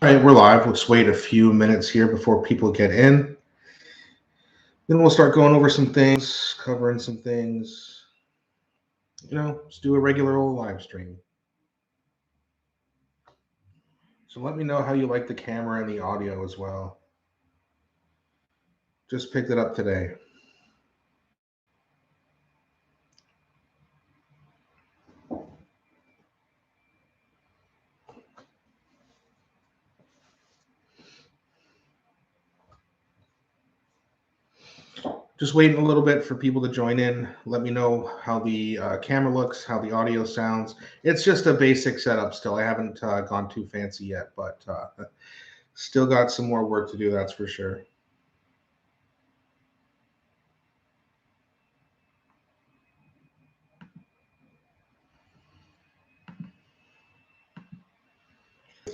All right, we're live. Let's wait a few minutes here before people get in. Then we'll start going over some things, covering some things. Let's do a regular old live stream. So let me know how you like the camera and the audio as well. Just picked it up today. Just waiting a little bit for people to join in. Let me know how the camera looks, how the audio sounds. It's just a basic setup still. I haven't gone too fancy yet, but still got some more work to do, that's for sure.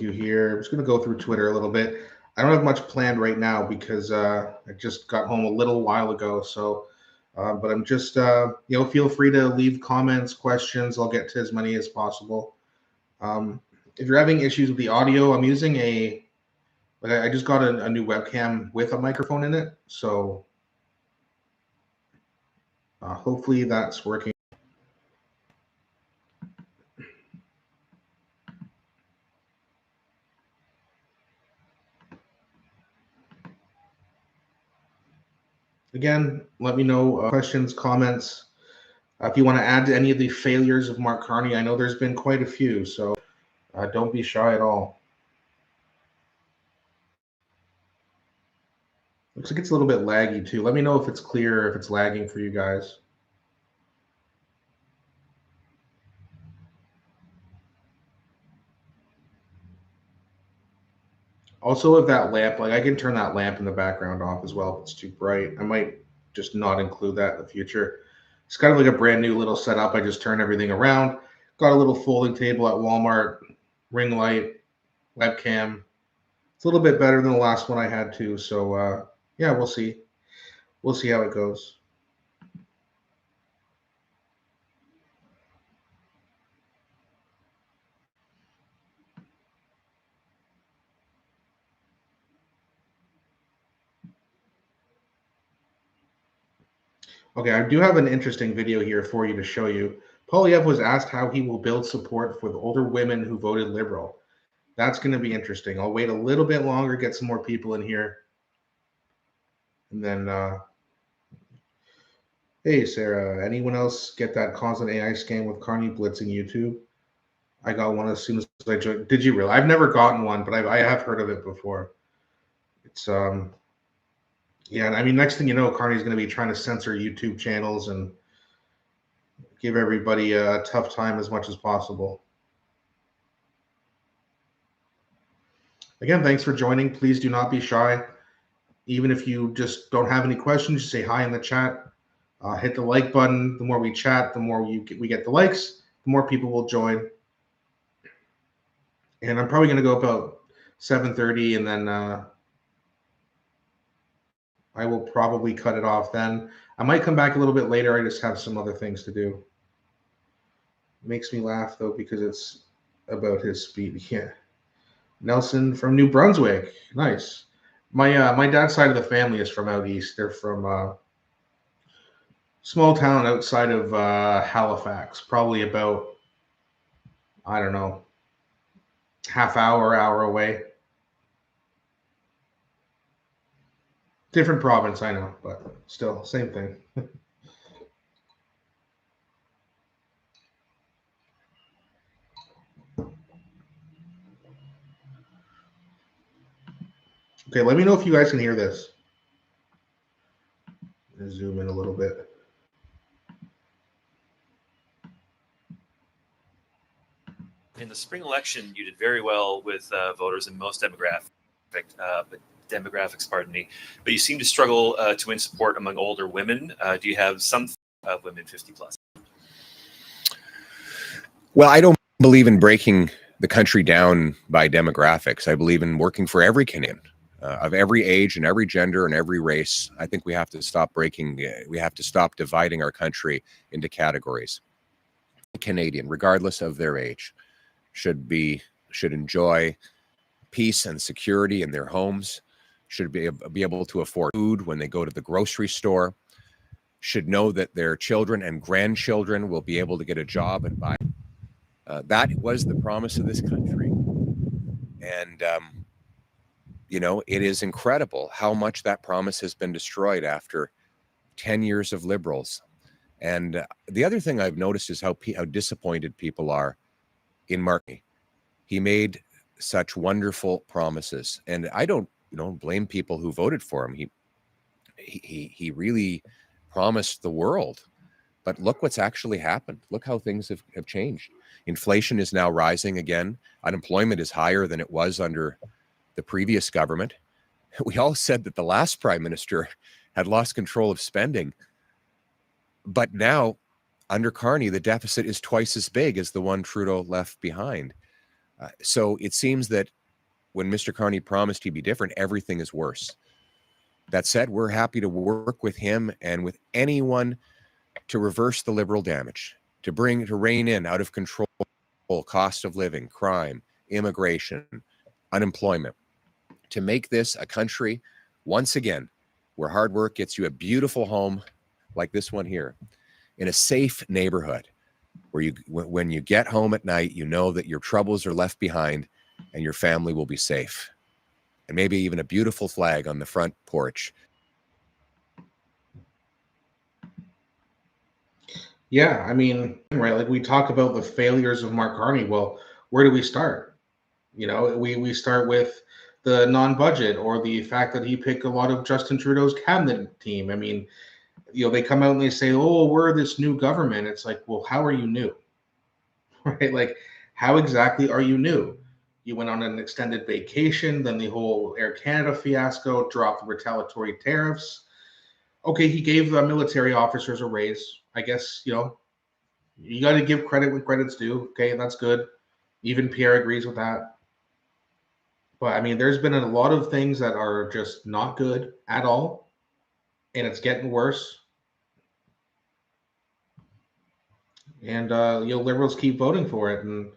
You here. I'm just going to go through Twitter a little bit. I don't have much planned right now because I just got home a little while ago. So, but I'm just, feel free to leave comments, questions. I'll get to as many as possible. If you're having issues with the audio, I'm using I just got a new webcam with a microphone in it. So hopefully that's working. Again, let me know questions, comments. If you want to add to any of the failures of Mark Carney, I know there's been quite a few, so don't be shy at all. Looks like it's a little bit laggy too. Let me know if it's clear or if it's lagging for you guys. Also, with that lamp, I can turn that lamp in the background off as well if it's too bright. I might just not include that in the future. It's kind of like a brand new little setup. I just turn everything around. Got a little folding table at Walmart, ring light, webcam. It's a little bit better than the last one I had too. So yeah, we'll see. We'll see how it goes. Okay, I do have an interesting video here for you to show you. Poilievre was asked how he will build support for the older women who voted Liberal. That's going to be interesting. I'll wait a little bit longer, get some more people in here. And then, hey, Sarah, anyone else get that constant AI scam with Carney blitzing YouTube? I got one as soon as I joined. Did you really? I've never gotten one, but I have heard of it before. It's, yeah, and I mean, next thing you know, Carney's going to be trying to censor YouTube channels and give everybody a tough time as much as possible. Again, thanks for joining. Please do not be shy. Even if you just don't have any questions, just say hi in the chat. Hit the like button. The more we chat, the more we get the likes, the more people will join. And I'm probably going to go about 7:30, and then I will probably cut it off then. I might come back a little bit later. I just have some other things to do. It makes me laugh, though, because it's about his speed. Yeah. Nelson from New Brunswick. Nice. My dad's side of the family is from out east. They're from small town outside of Halifax, probably about, I don't know, hour away. Different province, I know, but still, same thing. Okay, let me know if you guys can hear this. Zoom in a little bit. In the spring election, you did very well with voters in most demographics, pardon me. But you seem to struggle to win support among older women. Do you have some women 50 plus? Well, I don't believe in breaking the country down by demographics. I believe in working for every Canadian of every age and every gender and every race. I think we have to stop we have to stop dividing our country into categories. Canadian, regardless of their age, should enjoy peace and security in their homes, should be able to afford food when they go to the grocery store, should know that their children and grandchildren will be able to get a job and buy. That was the promise of this country. And, you know, it is incredible how much that promise has been destroyed after 10 years of Liberals. And the other thing I've noticed is how disappointed people are in Mark Carney. He made such wonderful promises, and I don't, blame people who voted for him. He really promised the world, but look what's actually happened. Look how things have changed. Inflation is now rising again. Unemployment is higher than it was under the previous government. We all said that the last prime minister had lost control of spending, but now under Carney, the deficit is twice as big as the one Trudeau left behind. So it seems that when Mr. Carney promised he'd be different, everything is worse. That said, we're happy to work with him and with anyone to reverse the Liberal damage, to rein in out of control cost of living, crime, immigration, unemployment, to make this a country, once again, where hard work gets you a beautiful home like this one here, in a safe neighborhood, where when you get home at night, you know that your troubles are left behind and your family will be safe. And maybe even a beautiful flag on the front porch. Yeah, I mean, right, like we talk about the failures of Mark Carney. Well, where do we start? We start with the non-budget, or the fact that he picked a lot of Justin Trudeau's cabinet team. I mean, they come out and they say, oh, we're this new government. It's like, well, how are you new? Right? Like, how exactly are you new? You went on an extended vacation, then the whole Air Canada fiasco, dropped the retaliatory tariffs. Okay, he gave the military officers a raise. I guess, you got to give credit when credit's due. Okay, that's good. Even Pierre agrees with that. But I mean, there's been a lot of things that are just not good at all, and it's getting worse. And Liberals keep voting for it, and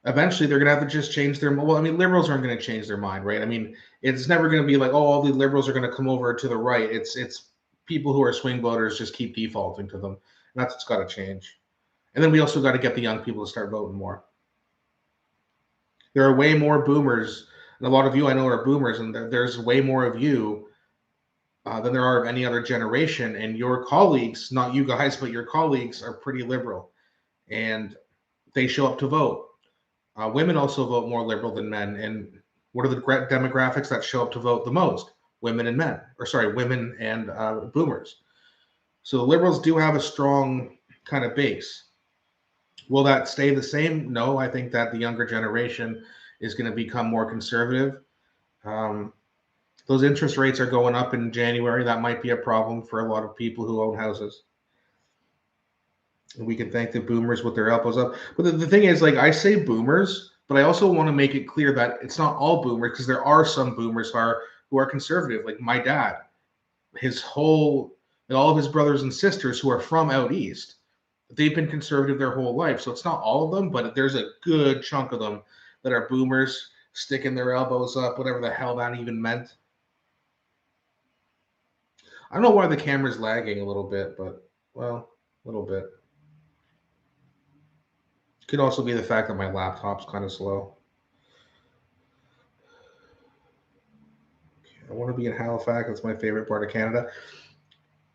eventually they're gonna have to just change their. Well, I mean, Liberals aren't going to change their mind, right? I mean, it's never going to be like, oh, all the Liberals are going to come over to the right. It's people who are swing voters just keep defaulting to them, and that's what's got to change. And then we also got to get the young people to start voting more. There are way more boomers, and a lot of you I know are boomers, and there's way more of you than there are of any other generation. And your colleagues, not you guys, but your colleagues are pretty liberal, and they show up to vote. Women also vote more liberal than men. And what are the demographics that show up to vote the most? Women and men, women and boomers. So the Liberals do have a strong kind of base. Will that stay the same? No, I think that the younger generation is going to become more conservative. Those interest rates are going up in January. That might be a problem for a lot of people who own houses. And we can thank the boomers with their elbows up. But the thing is, like, I say boomers, but I also want to make it clear that it's not all boomers, because there are some boomers who are conservative, like my dad. All of his brothers and sisters who are from out east, they've been conservative their whole life. So it's not all of them, but there's a good chunk of them that are boomers, sticking their elbows up, whatever the hell that even meant. I don't know why the camera's lagging a little bit, but, well, a little bit. Could also be the fact that my laptop's kind of slow. I want to be in Halifax. That's my favorite part of Canada.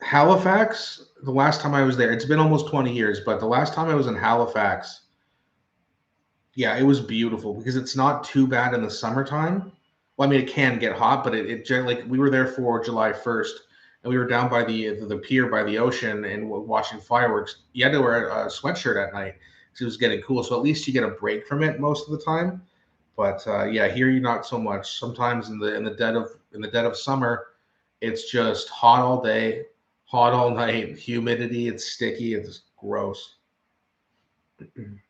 Halifax, the last time I was there, it's been almost 20 years, but the last time I was in Halifax, yeah, it was beautiful because it's not too bad in the summertime. Well, I mean, it can get hot, but it generally, like, we were there for July 1st, and we were down by the pier by the ocean and watching fireworks. You had to wear a sweatshirt at night because it was getting cool. So at least you get a break from it most of the time. But yeah, here you're not so much. Sometimes in the dead of summer, it's just hot all day, hot all night, humidity, it's sticky, it's gross. The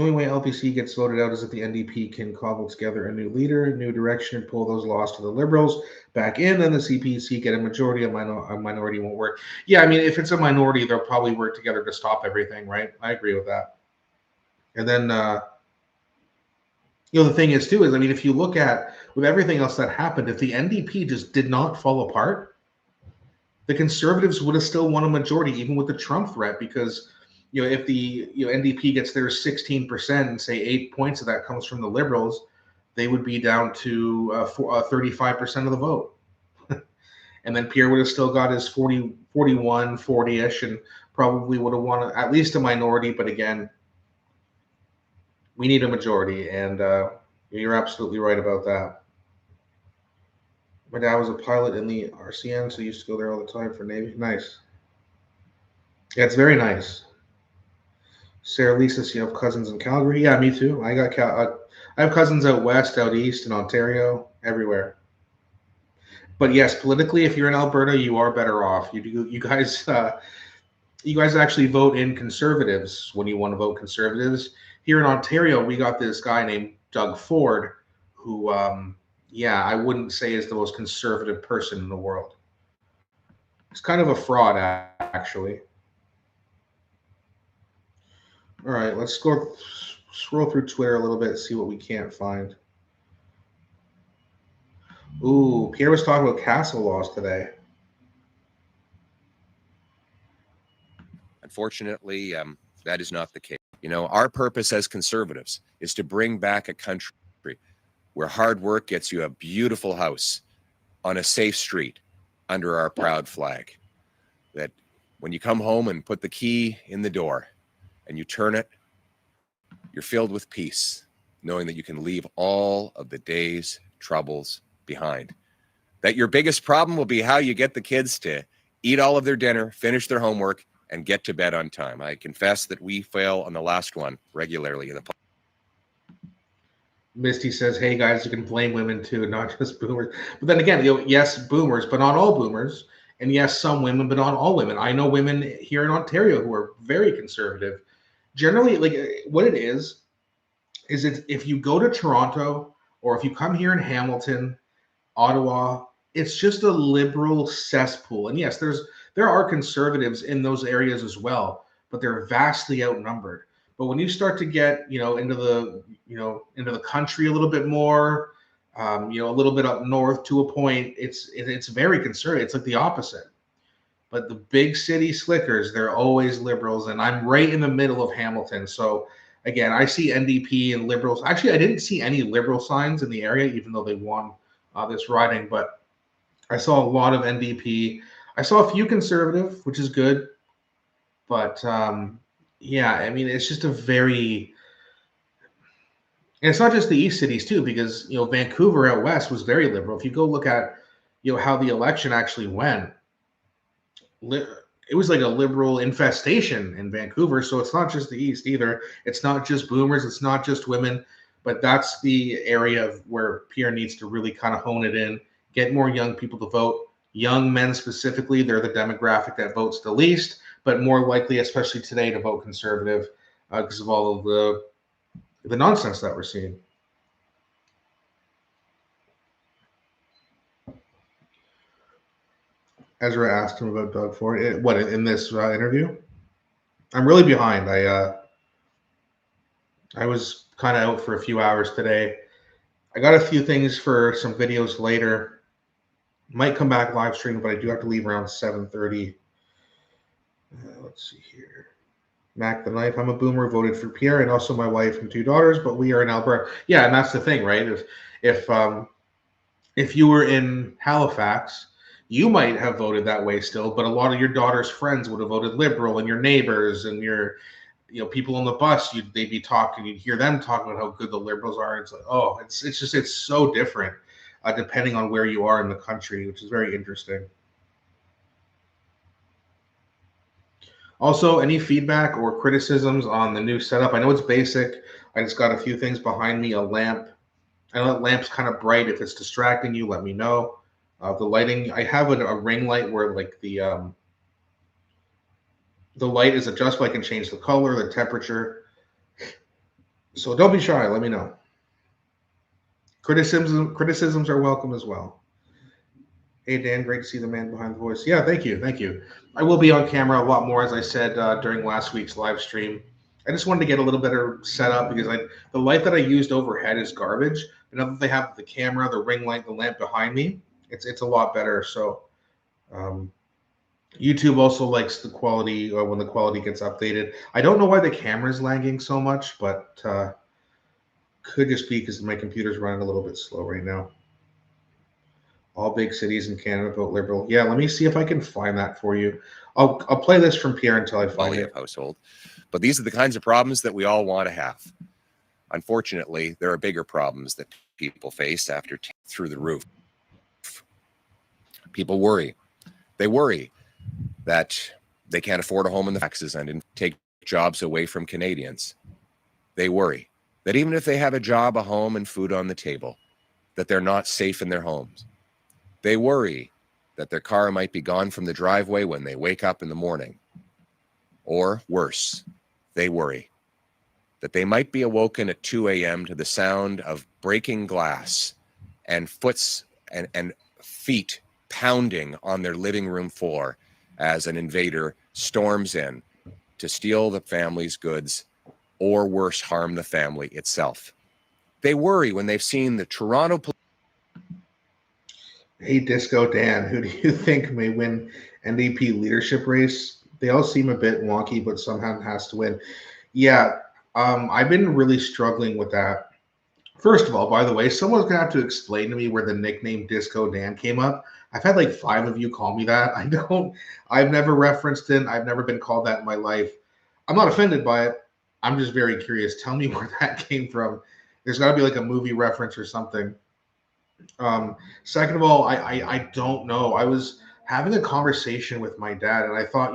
only way LPC gets voted out is if the NDP can cobble together a new leader, a new direction, and pull those lost to the Liberals back in, then the CPC get a majority. A minority won't work. Yeah, I mean, if it's a minority, they'll probably work together to stop everything, right? I agree with that. And then The thing is too is, I mean, if you look at with everything else that happened, if the NDP just did not fall apart, the Conservatives would have still won a majority, even with the Trump threat, because if the NDP gets their 16% and say 8 points of that comes from the Liberals, they would be down to 35% of the vote. And then Pierre would have still got his 40, 41, 40-ish, and probably would have won at least a minority. But again, we need a majority, and you're absolutely right about that. My dad was a pilot in the RCN, so he used to go there all the time for Navy. Nice. Yeah, it's very nice. Sarah Lisa, you have cousins in Calgary? Yeah, me too. I have cousins out west, out east, in Ontario, everywhere. But yes, politically, if you're in Alberta, you are better off. You guys actually vote in Conservatives when you want to vote Conservatives. Here in Ontario, we got this guy named Doug Ford, who, I wouldn't say is the most conservative person in the world. He's kind of a fraud, actually. All right, let's scroll through Twitter a little bit, see what we can't find. Ooh, Pierre was talking about castle laws today. Unfortunately, that is not the case. Our purpose as conservatives is to bring back a country where hard work gets you a beautiful house on a safe street under our proud flag. That when you come home and put the key in the door and you turn it, you're filled with peace, knowing that you can leave all of the day's troubles behind. That your biggest problem will be how you get the kids to eat all of their dinner, finish their homework, and get to bed on time. I confess that we fail on the last one regularly in the Misty says, hey guys, you can blame women too, not just boomers. But then again, yes, boomers, but not all boomers. And yes, some women, but not all women. I know women here in Ontario who are very conservative. Generally, like what it is if you go to Toronto or if you come here in Hamilton, Ottawa, it's just a liberal cesspool. And yes, there are conservatives in those areas as well, but they're vastly outnumbered. But when you start to get, into the country a little bit more, a little bit up north to a point, it's very conservative. It's like the opposite. But the big city slickers, they're always liberals, and I'm right in the middle of Hamilton. So again, I see NDP and liberals. Actually, I didn't see any liberal signs in the area, even though they won this riding. But I saw a lot of NDP. I saw a few conservative, which is good. But I mean, it's just a very, and it's not just the east cities too, because Vancouver out west was very liberal. If you go look at how the election actually went, it was like a liberal infestation in Vancouver. So it's not just the east either. It's not just boomers. It's not just women. But that's the area where Pierre needs to really kind of hone it in, get more young people to vote. Young men specifically, they're the demographic that votes the least, but more likely, especially today, to vote conservative because of all of the nonsense that we're seeing. Ezra asked him about Doug Ford. What, in this interview? I'm really behind. I was kind of out for a few hours today. I got a few things for some videos later. Might come back live stream, but I do have to leave around 7:30. Let's see here. Mac the Knife. I'm a boomer, voted for Pierre, and also my wife and 2 daughters, but we are in Alberta. Yeah, and that's the thing, right? If you were in Halifax, you might have voted that way still, but a lot of your daughter's friends would have voted Liberal, and your neighbors and your people on the bus, they'd be talking, you'd hear them talking about how good the Liberals are. It's like, oh, it's so different depending on where you are in the country, which is very interesting. Also, any feedback or criticisms on the new setup? I know it's basic. I just got a few things behind me, a lamp. I know that lamp's kind of bright. If it's distracting you, let me know. The lighting, I have a ring light where like the light is adjustable. I can change the color, the temperature. So don't be shy. Let me know. Criticisms are welcome as well. Hey, Dan, great to see the man behind the voice. Yeah, thank you. I will be on camera a lot more, as I said during last week's live stream. I just wanted to get a little better set up because the light that I used overhead is garbage. But now that they have the camera, the ring light, the lamp behind me, it's a lot better. So um, YouTube also likes the quality when the quality gets updated. I don't know why the camera's lagging so much, but could just be because my computer's running a little bit slow right now. All big cities in Canada vote Liberal. Yeah, let me see if I can find that for you. I'll play this from Pierre until I find it. Household. But these are the kinds of problems that we all want to have. Unfortunately, there are bigger problems that people face after through the roof. People worry. They worry that they can't afford a home in the taxes and take jobs away from Canadians. They worry that even if they have a job, a home, and food on the table, that they're not safe in their homes. They worry that their car might be gone from the driveway when they wake up in the morning. Or worse, they worry that they might be awoken at 2 a.m. to the sound of breaking glass and and feet pounding on their living room floor as an invader storms in to steal the family's goods or worse, harm the family itself. They worry when they've seen the Toronto police. Hey, Disco Dan, who do you think may win NDP leadership race? They all seem a bit wonky, but somehow has to win. Yeah, I've been really struggling with that. First of all, by the way, someone's gonna have to explain to me where the nickname Disco Dan came up. I've had like 5 of you call me that. I've never referenced it. I've never been called that in my life. I'm not offended by it. I'm just very curious. Tell me where that came from. There's got to be like a movie reference or something. Second of all, I don't know. I was having a conversation with my dad, and I thought,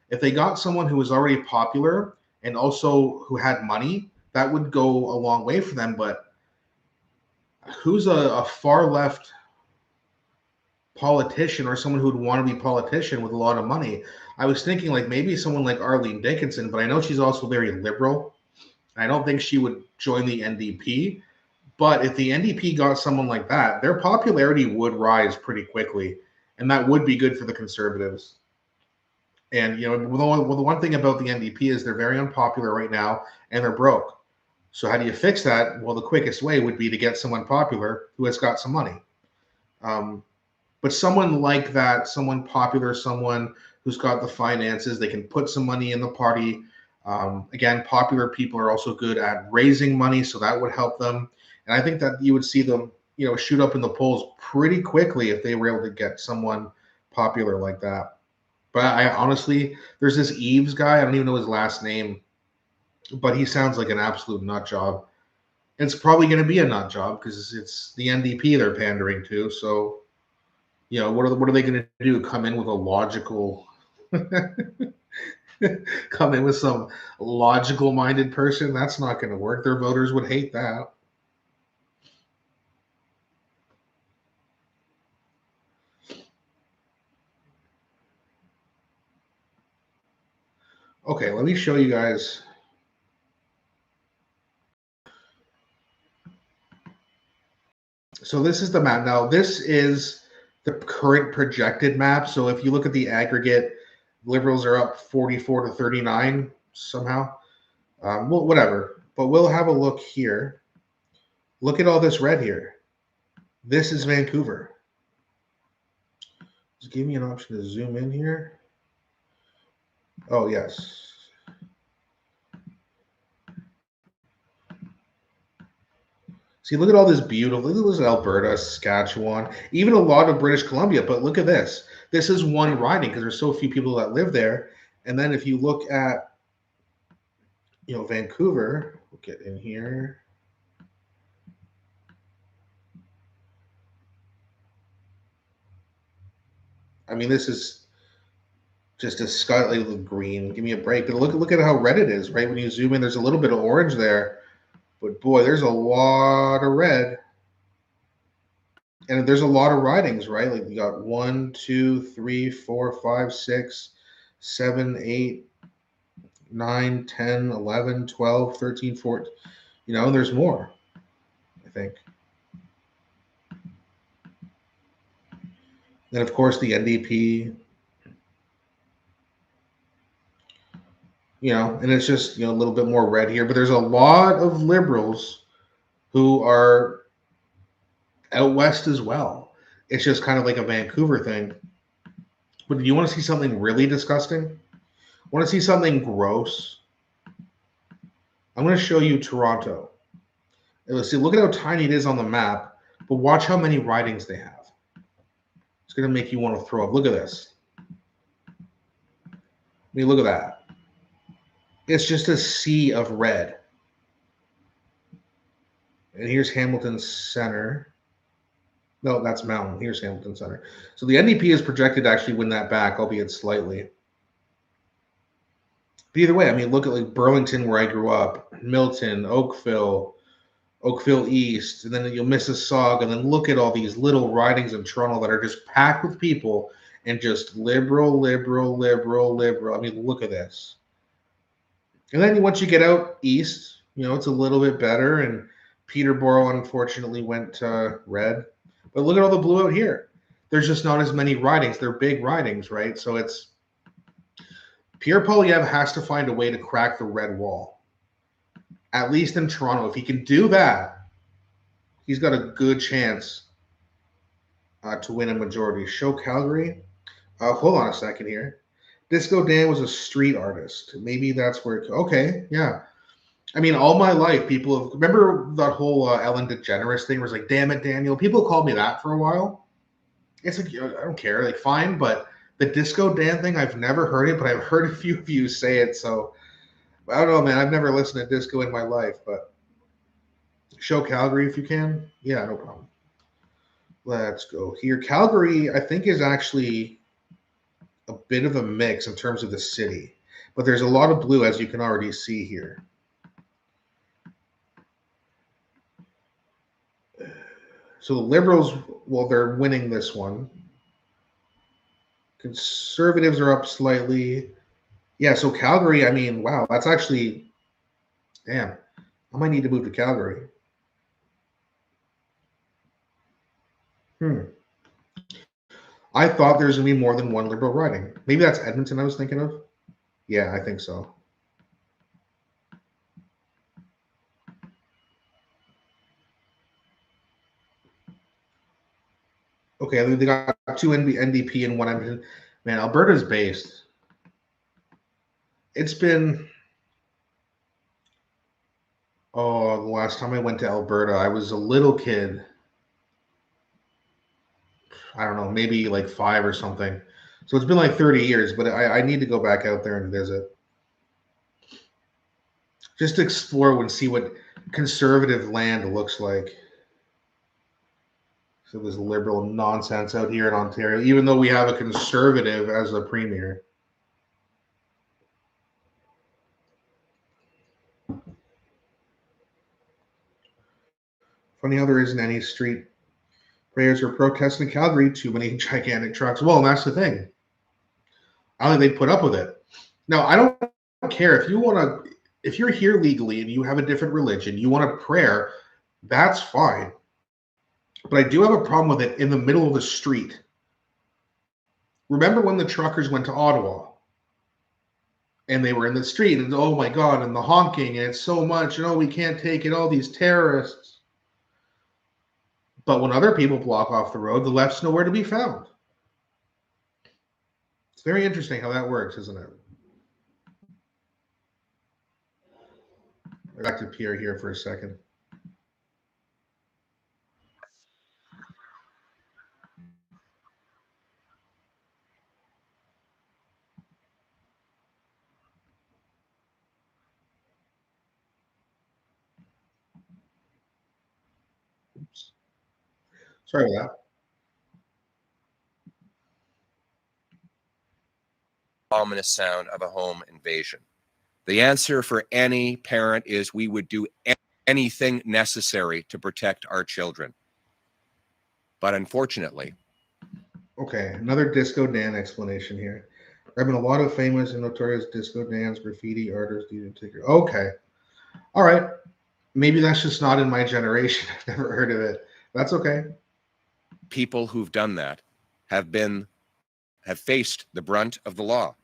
if they got someone who was already popular and also who had money, that would go a long way for them. But who's a far left politician or someone who would want to be politician with a lot of money? I was thinking like maybe someone like Arlene Dickinson, but I know she's also very liberal. I don't think she would join the NDP. But if the NDP got someone like that, their popularity would rise pretty quickly, and that would be good for the Conservatives. And the one thing about the NDP is they're very unpopular right now, and they're broke. So how do you fix that? Well, the quickest way would be to get someone popular who has got some money. But someone like that, someone popular, someone who's got the finances, they can put some money in the party. Again, popular people are also good at raising money, so that would help them. And I think that you would see them, shoot up in the polls pretty quickly if they were able to get someone popular like that. But I honestly, there's this Eves guy. I don't even know his last name, but he sounds like an absolute nut job. It's probably going to be a nut job because it's the NDP they're pandering to. So, what are they going to do? Come in with a logical, come in with some logical-minded person? That's not going to work. Their voters would hate that. Okay, let me show you guys. So this is the map. Now, this is the current projected map. So if you look at the aggregate, Liberals are up 44 to 39 somehow. Well, whatever. But we'll have a look here. Look at all this red here. This is Vancouver. Just give me an option to zoom in here. Oh, yes. See, look at all this beautiful. Look at this Alberta, Saskatchewan, even a lot of British Columbia. But look at this. This is one riding because there's so few people that live there. And then if you look at, Vancouver, we'll get in here. I mean, this is just a slightly green. Give me a break. But look at how red it is, right? When you zoom in, there's a little bit of orange there. But boy, there's a lot of red. And there's a lot of ridings, right? Like you got 1, 2, 3, 4, 5, 6, 7, 8, 9, 10, 11, 12, 13, 14. There's more, I think. Then, of course, the NDP. and it's just, a little bit more red here. But there's a lot of liberals who are out west as well. It's just kind of like a Vancouver thing. But do you want to see something really disgusting? Want to see something gross? I'm going to show you Toronto. And let's see, look at how tiny it is on the map, but watch how many ridings they have. It's going to make you want to throw up. Look at this. I mean, look at that. It's just a sea of red. And here's Hamilton Center. No, that's Mountain. Here's Hamilton Center. So the NDP is projected to actually win that back, albeit slightly. But either way, I mean, look at like Burlington, where I grew up, Milton, Oakville East, and then you'll Mississauga, and then look at all these little ridings in Toronto that are just packed with people and just liberal. I mean, look at this. And then once you get out east, it's a little bit better, and Peterborough unfortunately went red. But look at all the blue out here. There's just not as many ridings. They're big ridings, right? So it's Pierre-Poilievre has to find a way to crack the red wall, at least in Toronto. If he can do that, he's got a good chance to win a majority. Show Calgary. Hold on a second here. Disco Dan was a street artist. Maybe that's where. Okay, yeah. I mean, all my life, people have. Remember that whole Ellen DeGeneres thing? Where it's like, "Damn it, Daniel." People called me that for a while. It's like, I don't care. Like, fine, but the Disco Dan thing, I've never heard it, but I've heard a few of you say it. So I don't know, man. I've never listened to disco in my life, but show Calgary if you can. Yeah, no problem. Let's go here. Calgary, I think, is actually a bit of a mix in terms of the city, but there's a lot of blue, as you can already see here. So the Liberals, well, they're winning this one. Conservatives are up slightly. Yeah, so Calgary, I mean, wow, that's actually, damn, I might need to move to Calgary. I thought there was going to be more than one Liberal riding. Maybe that's Edmonton I was thinking of. Yeah, I think so. Okay, I think they got two NDP and one Edmonton. Man, Alberta's based. It's been, the last time I went to Alberta, I was a little kid. I don't know, maybe like 5 or something. So it's been like 30 years, but I need to go back out there and visit. Just to explore and see what conservative land looks like. So there's liberal nonsense out here in Ontario, even though we have a conservative as a premier. Funny how there isn't any street prayers or protests in Calgary. Too many gigantic trucks. Well, and that's the thing. I don't think they put up with it. Now, I don't care if you want to. If you're here legally and you have a different religion, you want a prayer, that's fine. But I do have a problem with it in the middle of the street. Remember when the truckers went to Ottawa and they were in the street and oh my God, and the honking and it's so much, we can't take it, all these terrorists. But when other people block off the road, the left's nowhere to be found. It's very interesting how that works, isn't it? Back to Pierre here for a second. Oops. Sorry about that. Ominous sound of a home invasion. The answer for any parent is we would do anything necessary to protect our children. But unfortunately. Okay, another Disco Dan explanation here. There have been a lot of famous and notorious Disco Dans, graffiti artists. Okay. All right. Maybe that's just not in my generation. I've never heard of it. That's okay. People who've done that have faced the brunt of the law.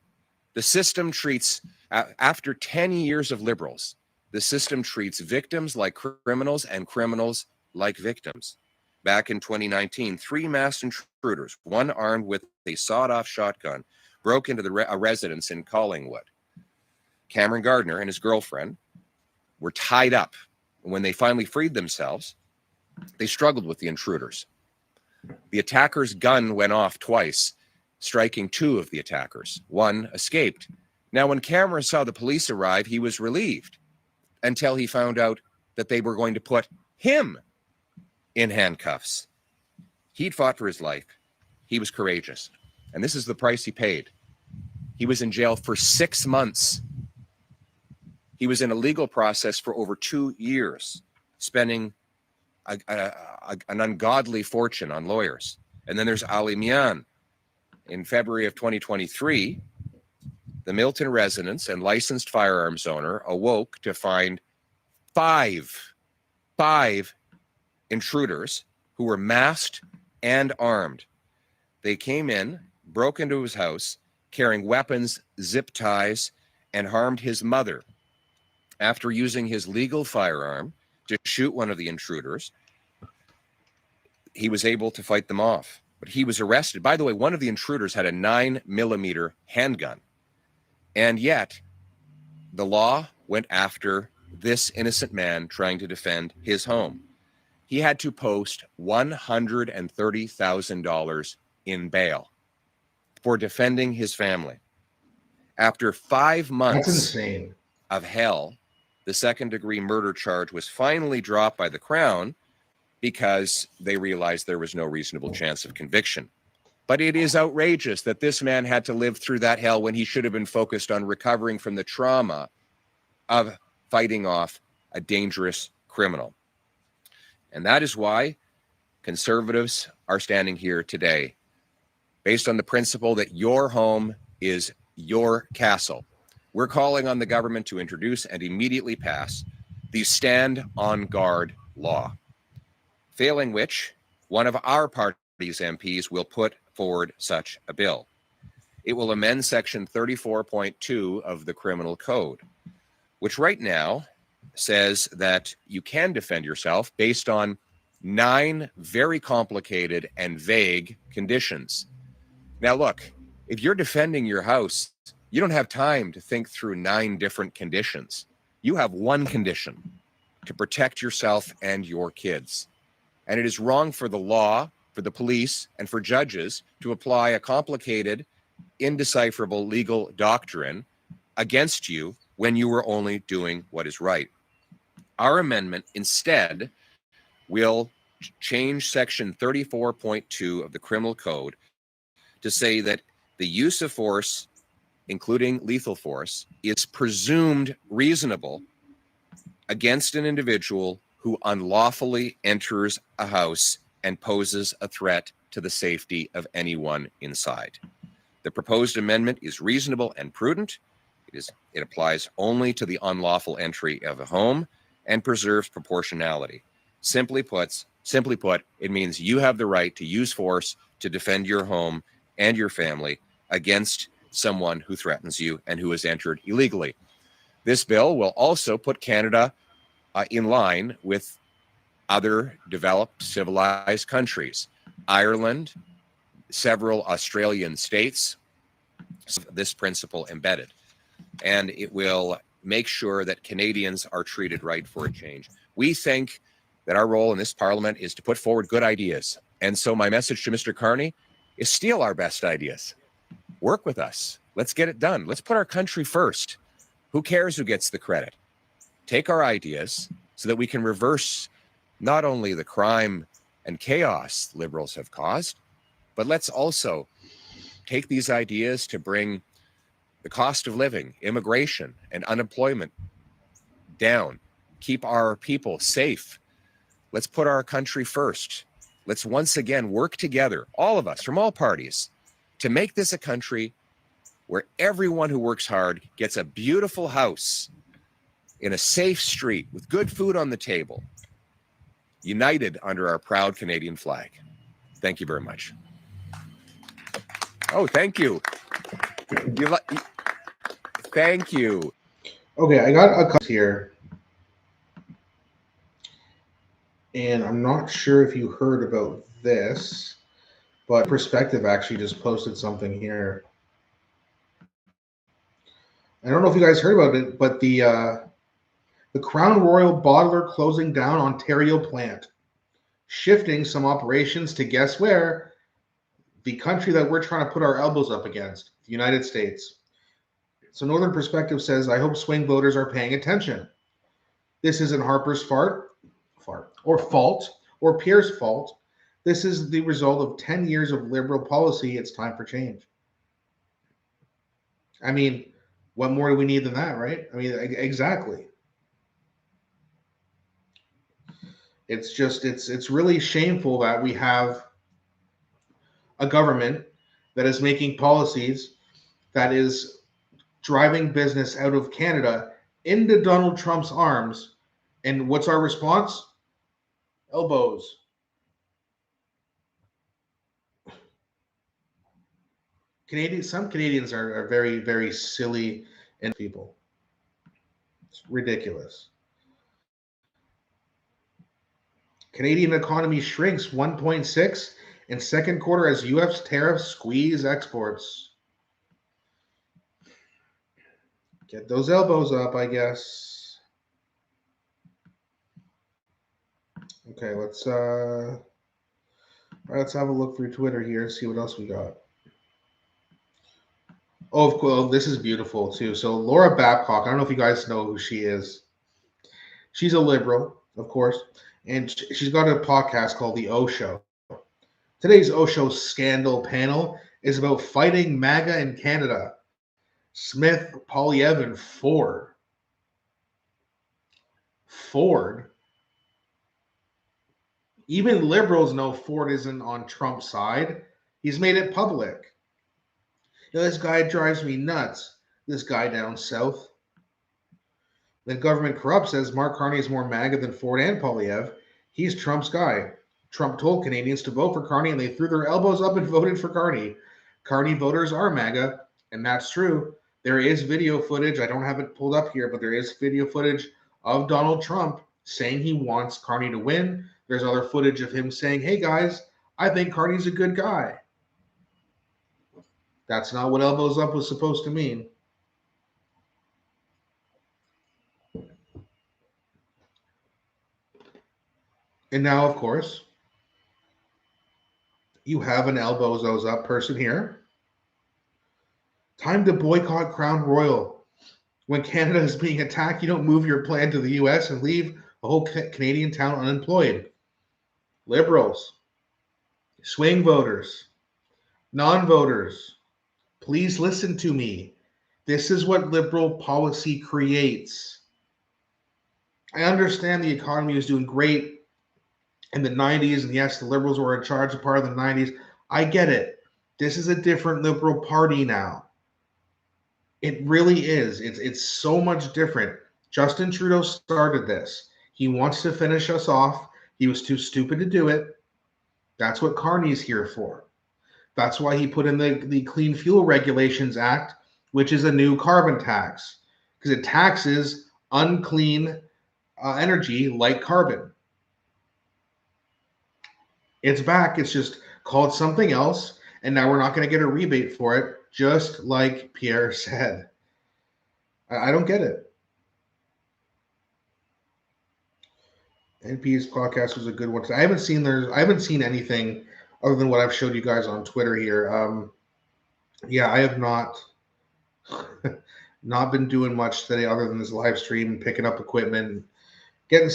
The system treats After 10 years of Liberals, the system treats victims like criminals and criminals like victims. Back in 2019, 3 masked intruders, one armed with a sawed-off shotgun, broke into a residence in Collingwood. Cameron Gardner and his girlfriend were tied up. When they finally freed themselves, they struggled with the intruders. The attacker's gun went off twice, striking 2 of the attackers. One escaped. Now, when Cameron saw the police arrive, he was relieved until he found out that they were going to put him in handcuffs. He'd fought for his life. He was courageous. And this is the price he paid. He was in jail for 6 months. He was in a legal process for over 2 years, spending an ungodly fortune on lawyers. And then there's Ali Mian. In February of 2023, the Milton residence and licensed firearms owner awoke to find five intruders who were masked and armed. They came in, broke into his house, carrying weapons, zip ties, and harmed his mother. After using his legal firearm to shoot one of the intruders, he was able to fight them off. But he was arrested. By the way, one of the intruders had a 9mm handgun. And yet, the law went after this innocent man trying to defend his home. He had to post $130,000 in bail for defending his family. After 5 months That's insane. of hell, the second-degree murder charge was finally dropped by the Crown because they realized there was no reasonable chance of conviction. But it is outrageous that this man had to live through that hell when he should have been focused on recovering from the trauma of fighting off a dangerous criminal. And that is why Conservatives are standing here today, based on the principle that your home is your castle. We're calling on the government to introduce and immediately pass the Stand on Guard law, failing which one of our party's MPs will put forward such a bill. It will amend Section 34.2 of the Criminal Code, which right now says that you can defend yourself based on 9 very complicated and vague conditions. Now, look, if you're defending your house, you don't have time to think through 9 different conditions. You have one condition: to protect yourself and your kids. And it is wrong for the law, for the police, and for judges to apply a complicated, indecipherable legal doctrine against you when you were only doing what is right. Our amendment instead will change Section 34.2 of the Criminal Code to say that the use of force, including lethal force, is presumed reasonable against an individual who unlawfully enters a house and poses a threat to the safety of anyone inside. The proposed amendment is reasonable and prudent. It applies only to the unlawful entry of a home and preserves proportionality. Simply put, it means you have the right to use force to defend your home and your family against someone who threatens you and who has entered illegally. This bill will also put Canada in line with other developed, civilized countries. Ireland, several Australian states, this principle embedded. And it will make sure that Canadians are treated right for a change. We think that our role in this parliament is to put forward good ideas. And so my message to Mr. Carney is steal our best ideas. Work with us. Let's get it done. Let's put our country first. Who cares who gets the credit? Take our ideas so that we can reverse not only the crime and chaos Liberals have caused, but let's also take these ideas to bring the cost of living, immigration, and unemployment down. Keep our people safe. Let's put our country first. Let's once again work together, all of us from all parties, to make this a country where everyone who works hard gets a beautiful house in a safe street with good food on the table, united under our proud Canadian flag. Thank you very much. Oh, thank you. Thank you. Okay, I got a couple here. And I'm not sure if you heard about this, but Perspective actually just posted something here. I don't know if you guys heard about it, but the Crown Royal bottler closing down Ontario plant, shifting some operations to guess where? The country that we're trying to put our elbows up against, the United States. So Northern Perspective says, I hope swing voters are paying attention. This isn't Harper's fault, or Pierre's fault. This is the result of 10 years of liberal policy. It's time for change. I mean, what more do we need than that, right? I mean, exactly. It's just, it's really shameful that we have a government that is making policies that is driving business out of Canada into Donald Trump's arms. And what's our response? Elbows. Some Canadians are very, very silly and people. It's ridiculous. Canadian economy shrinks 1.6 in second quarter as U.S. tariffs squeeze exports. Get those elbows up, I guess. Okay, let's have a look through Twitter here, see what else we got. Oh, of course, this is beautiful too. So Laura Babcock, I don't know if you guys know who she is. She's a liberal, of course, and she's got a podcast called The O Show. Today's O Show scandal panel is about fighting MAGA in Canada. Smith, Poilievre, and Ford. Ford? Even liberals know Ford isn't on Trump's side. He's made it public. This guy drives me nuts. This guy down south. The government corrupt says Mark Carney is more MAGA than Ford and Poilievre. He's Trump's guy. Trump told Canadians to vote for Carney, and they threw their elbows up and voted for Carney. Carney voters are MAGA, and that's true. There is video footage. I don't have it pulled up here, but there is video footage of Donald Trump saying he wants Carney to win. There's other footage of him saying, hey, guys, I think Carney's a good guy. That's not what elbows up was supposed to mean. And now, of course, you have an elbows up person here. Time to boycott Crown Royal. When Canada is being attacked, you don't move your plan to the U.S. and leave a whole Canadian town unemployed. Liberals, swing voters, non-voters, please listen to me. This is what liberal policy creates. I understand the economy was doing great in the 90s, and yes, the liberals were in charge of part of the 90s. I get it. This is a different liberal party now. It really is. It's so much different. Justin Trudeau started this. He wants to finish us off. He was too stupid to do it. That's what Carney's here for. That's why he put in the Clean Fuel Regulations Act, which is a new carbon tax, because it taxes unclean energy like carbon. It's back. It's just called something else, and now we're not going to get a rebate for it, just like Pierre said. I don't get it. NP's podcast was a good one. I haven't seen anything other than what I've showed you guys on Twitter here. Yeah, I have not been doing much today other than this live stream, picking up equipment, getting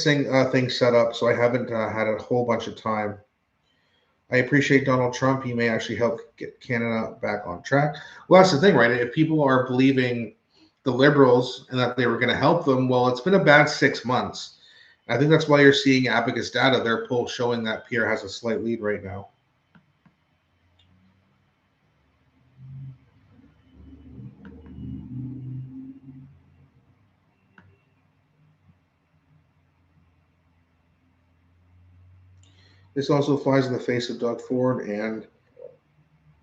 things set up. So I haven't had a whole bunch of time. I appreciate Donald Trump. He may actually help get Canada back on track. Well, that's the thing, right? If people are believing the Liberals and that they were going to help them, well, it's been a bad 6 months. I think that's why you're seeing Abacus data, their poll showing that Pierre has a slight lead right now. This also flies in the face of Doug Ford and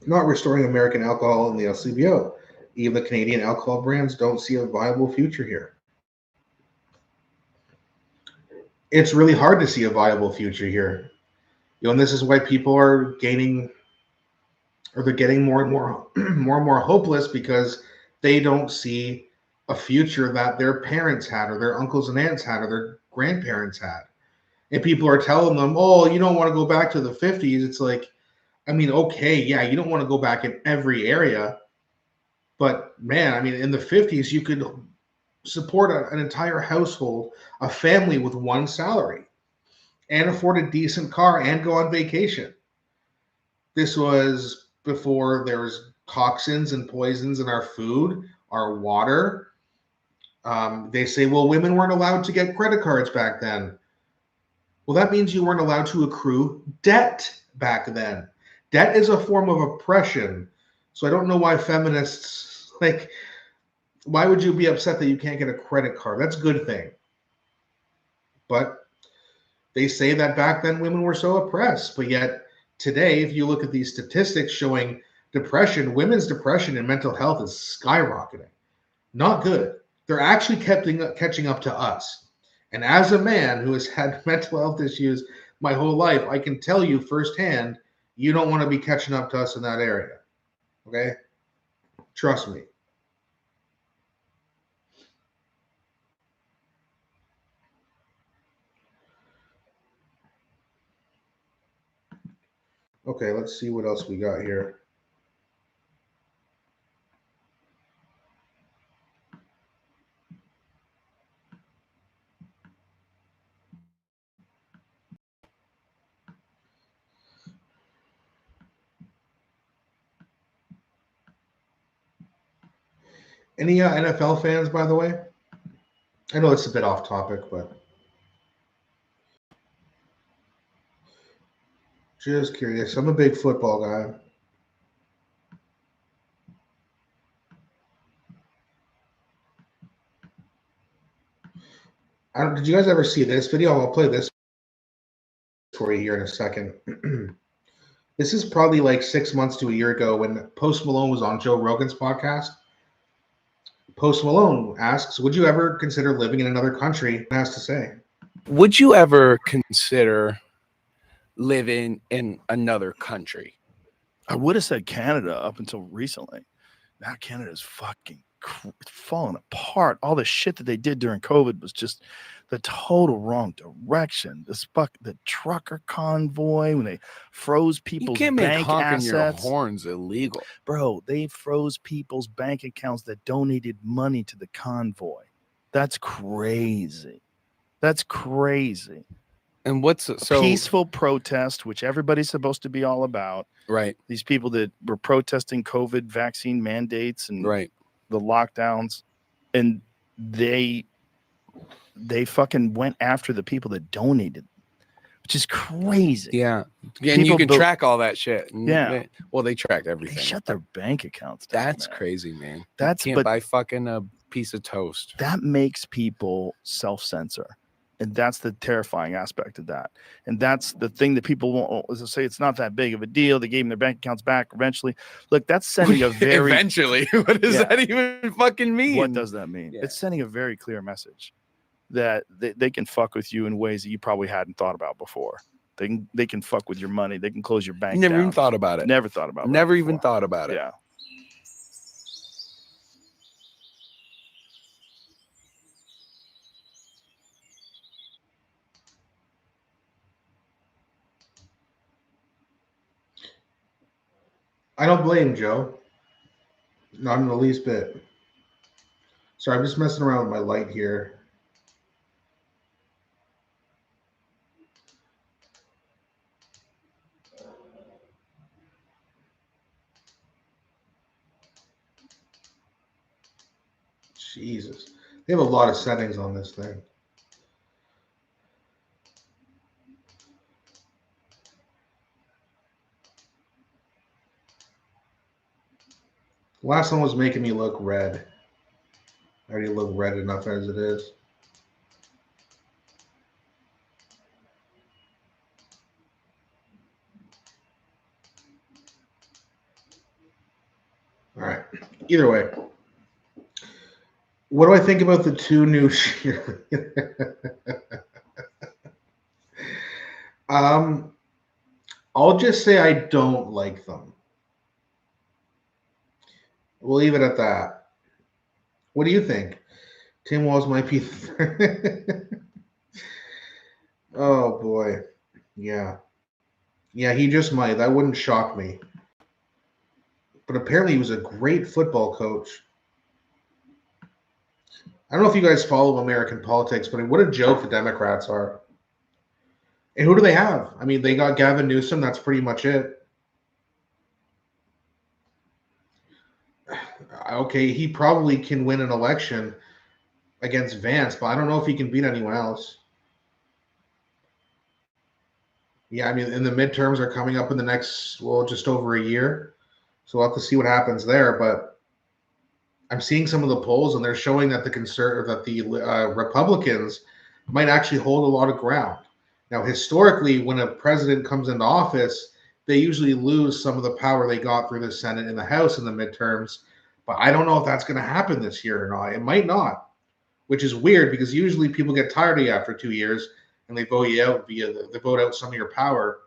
not restoring American alcohol in the LCBO. even the Canadian alcohol brands don't see a viable future here. It's really hard to see a viable future here. And this is why people are gaining, or they're getting more and more, more and more hopeless, because they don't see a future that their parents had, or their uncles and aunts had, or their grandparents had. And people are telling them, oh, you don't want to go back to the 50s. It's like, I mean, okay, yeah, you don't want to go back in every area. But man, I mean, in the 50s, you could support an entire household, a family with one salary, and afford a decent car and go on vacation. This was before there was toxins and poisons in our food, our water. They say, well, women weren't allowed to get credit cards back then. Well, that means you weren't allowed to accrue debt back then. Debt is a form of oppression. So I don't know why feminists, like, why would you be upset that you can't get a credit card? That's a good thing. But they say that back then women were so oppressed. But yet today, if you look at these statistics showing depression, women's depression and mental health is skyrocketing. Not good. They're actually catching up to us. And as a man who has had mental health issues my whole life, I can tell you firsthand, you don't want to be catching up to us in that area. Okay? Trust me. Okay, let's see what else we got here. Any NFL fans, by the way? I know it's a bit off topic, but just curious. I'm a big football guy. Did you guys ever see this video? I'll play this for you here in a second. This is probably like 6 months to a year ago when Post Malone was on Joe Rogan's podcast. Post Malone asks, would you ever consider living in another country? He has to say. Would you ever consider living in another country? I would have said Canada up until recently. Now Canada's fucking falling apart. All the shit that they did during COVID was just the total wrong direction. The trucker convoy, when they froze people's You can't make bank honking your assets. horns illegal. Bro, they froze people's bank accounts that donated money to the convoy. That's crazy. That's crazy. And what's so peaceful protest, which everybody's supposed to be all about. Right. These people that were protesting COVID vaccine mandates and the lockdowns, and they fucking went after the people that donated, which is crazy. Yeah. And you can track all that shit. And yeah. They track everything. They shut their bank accounts down. That's crazy, man. You can't buy fucking a piece of toast. That makes people self-censor. And that's the terrifying aspect of that. And that's the thing that people won't say. It's not that big of a deal. They gave them their bank accounts back eventually. Look, that's sending a very eventually. What does that even fucking mean? What does that mean? Yeah. It's sending a very clear message that they can fuck with you in ways that you probably hadn't thought about before. They can fuck with your money. They can close your bank. Never even thought about it. Never thought about it. Never even thought about it. Yeah. I don't blame Joe. Not in the least bit. Sorry, I'm just messing around with my light here. Jesus. They have a lot of settings on this thing. The last one was making me look red. I already look red enough as it is. All right. Either way. What do I think about the two new I'll just say I don't like them. We'll leave it at that. What do you think? Tim Walz might be Oh boy. Yeah. Yeah, he just might. That wouldn't shock me. But apparently he was a great football coach. I don't know if you guys follow American politics, but what a joke the Democrats are. And who do they have? I mean, they got Gavin Newsom. That's pretty much it. Okay, he probably can win an election against Vance, but I don't know if he can beat anyone else. Yeah, I mean, and the midterms are coming up in the next, well, just over a year. So we'll have to see what happens there. But I'm seeing some of the polls, and they're showing that the Republicans might actually hold a lot of ground. Now, historically, when a president comes into office, they usually lose some of the power they got through the Senate and the House in the midterms. But I don't know if that's going to happen this year or not. It might not, which is weird because usually people get tired of you after 2 years and they vote you out they vote out some of your power.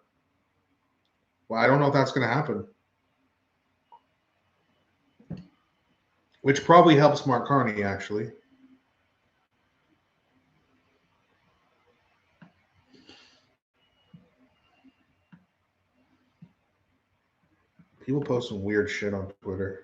Well, I don't know if that's going to happen. Which probably helps Mark Carney, actually. People post some weird shit on Twitter.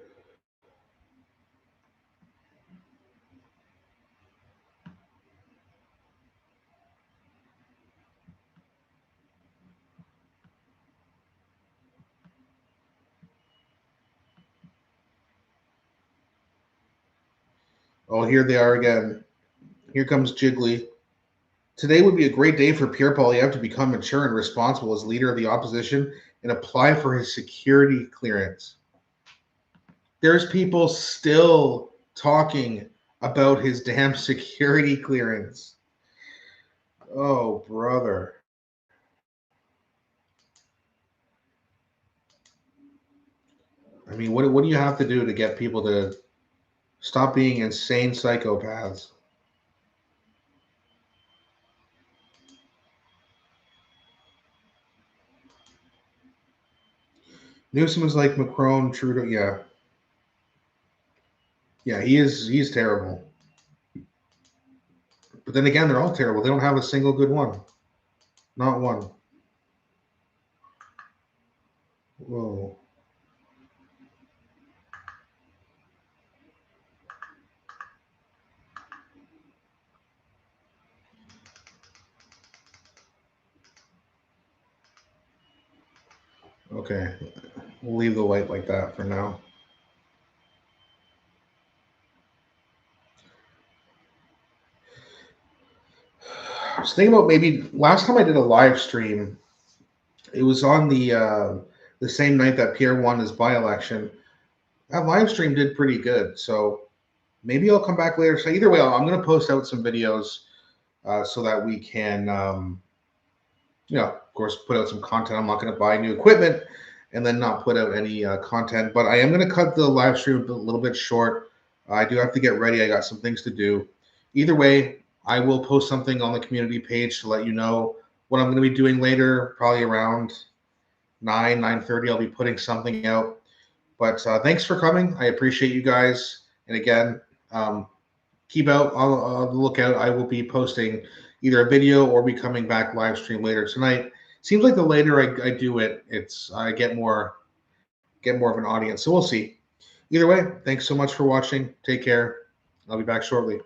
Oh, here they are again. Here comes Jiggly. Today would be a great day for Pierre Poilievre to become mature and responsible as leader of the opposition and apply for his security clearance. There's people still talking about his damn security clearance. Oh, brother. I mean, what do you have to do to get people to stop being insane psychopaths? Newsom is like Macron, Trudeau. Yeah. Yeah, he's terrible. But then again, they're all terrible. They don't have a single good one. Not one. Whoa. Okay. We'll leave the light like that for now. I was thinking about maybe last time I did a live stream, it was on the same night that Pierre won his by-election. That live stream did pretty good, so maybe I'll come back later. So either way, I'm going to post out some videos so that we can, of course, put out some content. I'm not going to buy new equipment and then not put out any content, but I am going to cut the live stream a little bit short. I do have to get ready. I got some things to do. Either way, I will post something on the community page to let you know what I'm going to be doing later, probably around 9:30. I'll be putting something out. But thanks for coming. I appreciate you guys. And again, keep out on the lookout. I will be posting either a video or be coming back live stream later tonight. Seems like the later I do it, I get more of an audience. So we'll see. Either way, thanks so much for watching. Take care. I'll be back shortly.